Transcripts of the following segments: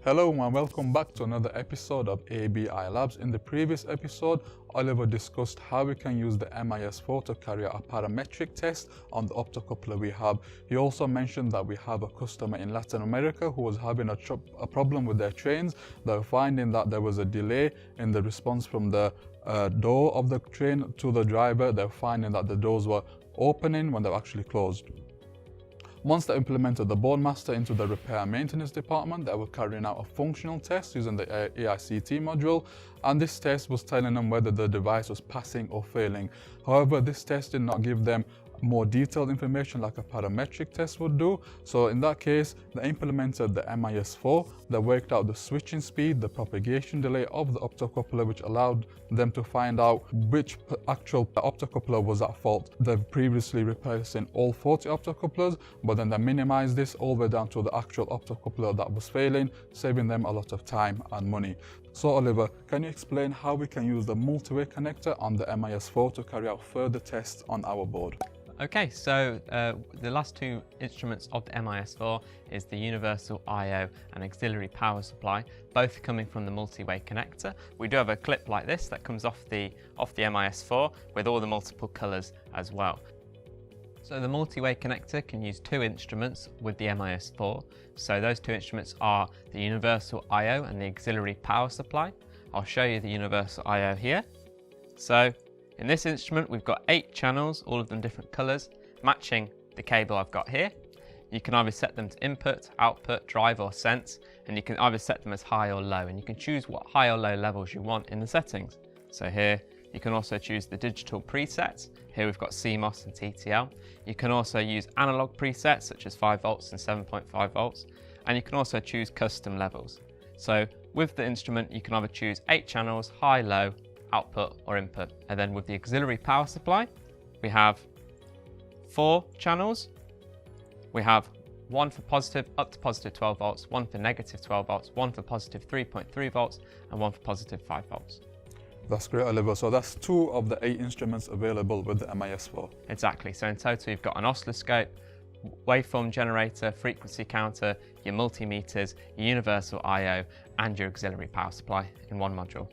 Hello and welcome back to another episode of ABI Labs. In the previous episode, Oliver discussed how we can use the MIS4 to carry out a parametric test on the optocoupler we have. He also mentioned that we have a customer in Latin America who was having a problem with their trains. They were finding that there was a delay in the response from the door of the train to the driver. They were finding that the doors were opening when they were actually closed. Once they implemented the BoardMaster into the repair and maintenance department, they were carrying out a functional test using the AICT module, and this test was telling them whether the device was passing or failing. However, this test did not give them more detailed information like a parametric test would do. So in that case, they implemented the MIS4. They worked out the switching speed, the propagation delay of the optocoupler, which allowed them to find out which actual optocoupler was at fault. They've previously replacing all 40 optocouplers, but then they minimized this all the way down to the actual optocoupler that was failing, saving them a lot of time and money. So Oliver, can you explain how we can use the multi-way connector on the MIS4 to carry out further tests on our board? Okay, so the last two instruments of the MIS4 is the universal I/O and auxiliary power supply, both coming from the multi-way connector. We do have a clip like this that comes off the MIS4 with all the multiple colours as well. So the multi-way connector can use two instruments with the MIS4. So those two instruments are the universal I/O and the auxiliary power supply. I'll show you the universal I/O here. So in this instrument, we've got 8 channels, all of them different colours, matching the cable I've got here. You can either set them to input, output, drive or sense, and you can either set them as high or low, and you can choose what high or low levels you want in the settings. So here, you can also choose the digital presets. Here we've got CMOS and TTL. You can also use analog presets such as 5 volts and 7.5 volts, and you can also choose custom levels. So with the instrument, you can either choose 8 channels, high, low, output or input. And then with the auxiliary power supply, we have 4 channels. We have one for positive up to positive 12 volts, one for negative 12 volts, one for positive 3.3 volts, and one for positive 5 volts. That's great, Oliver. So that's 2 of the 8 instruments available with the MIS4. Exactly. So in total, you've got an oscilloscope, waveform generator, frequency counter, your multimeters, your universal I/O, and your auxiliary power supply in one module.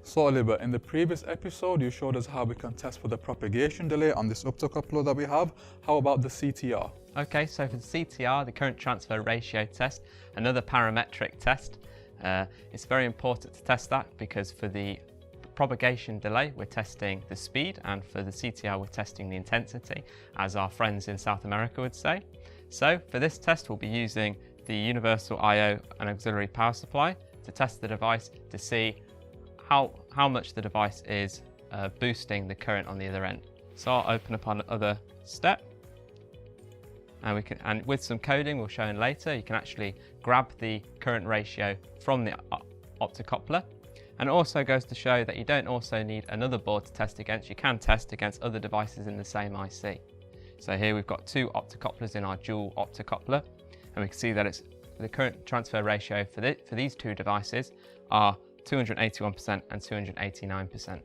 So Oliver, in the previous episode, you showed us how we can test for the propagation delay on this optocoupler that we have. How about the CTR? Okay, so for the CTR, the current transfer ratio test, another parametric test, it's very important to test that because for the propagation delay, we're testing the speed, and for the CTR, we're testing the intensity, as our friends in South America would say. So for this test, we'll be using the universal I/O and auxiliary power supply to test the device to see how much the device is boosting the current on the other end. So I'll open up on the other step, and with some coding we'll show in later, you can actually grab the current ratio from the optocoupler. And it also goes to show that you don't also need another board to test against. You can test against other devices in the same IC. So here we've got 2 optocouplers in our dual optocoupler, and we can see that it's the current transfer ratio for these 2 devices are 281% and 289%.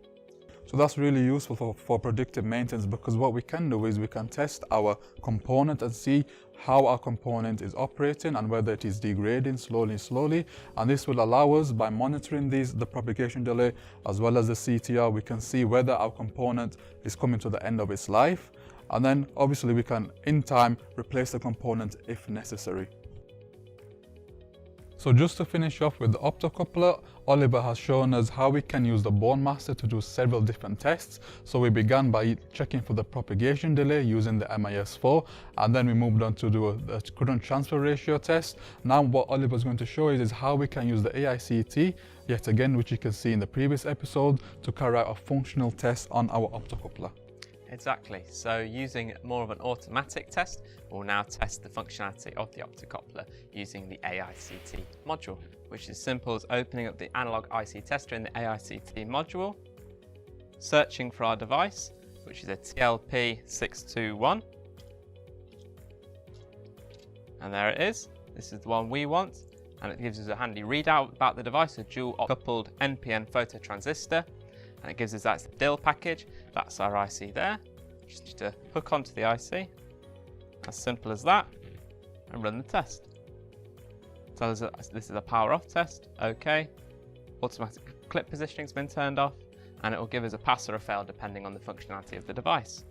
So that's really useful for predictive maintenance, because what we can do is we can test our component and see how our component is operating and whether it is degrading slowly. And this will allow us, by monitoring the propagation delay as well as the CTR, we can see whether our component is coming to the end of its life. And then obviously we can in time replace the component if necessary. So just to finish off with the optocoupler, Oliver has shown us how we can use the BoardMaster to do several different tests. So we began by checking for the propagation delay using the MIS4, and then we moved on to do a current transfer ratio test. Now what Oliver is going to show is how we can use the AICT, yet again, which you can see in the previous episode, to carry out a functional test on our optocoupler. Exactly, so using more of an automatic test, we'll now test the functionality of the optocoupler using the AICT module, which is as simple as opening up the analog IC tester in the AICT module, searching for our device, which is a TLP621, and there it is. This is the one we want, and it gives us a handy readout about the device, a dual coupled NPN phototransistor. And it gives us that DIL package. That's our IC there. Just need to hook onto the IC, as simple as that, and run the test. tells us this is a power off test, okay. Automatic clip positioning's been turned off, and it will give us a pass or a fail depending on the functionality of the device.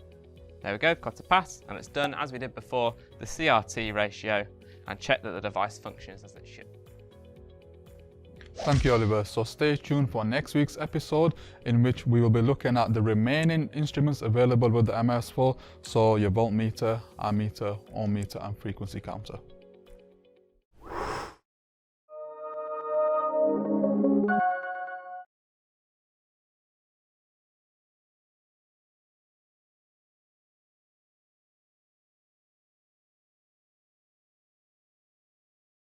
There we go, got a pass, and it's done as we did before, the CRT ratio, and check that the device functions as it should. Thank you, Oliver. So stay tuned for next week's episode, in which we will be looking at the remaining instruments available with the MIS4, so your voltmeter, ammeter, ohm meter, and frequency counter.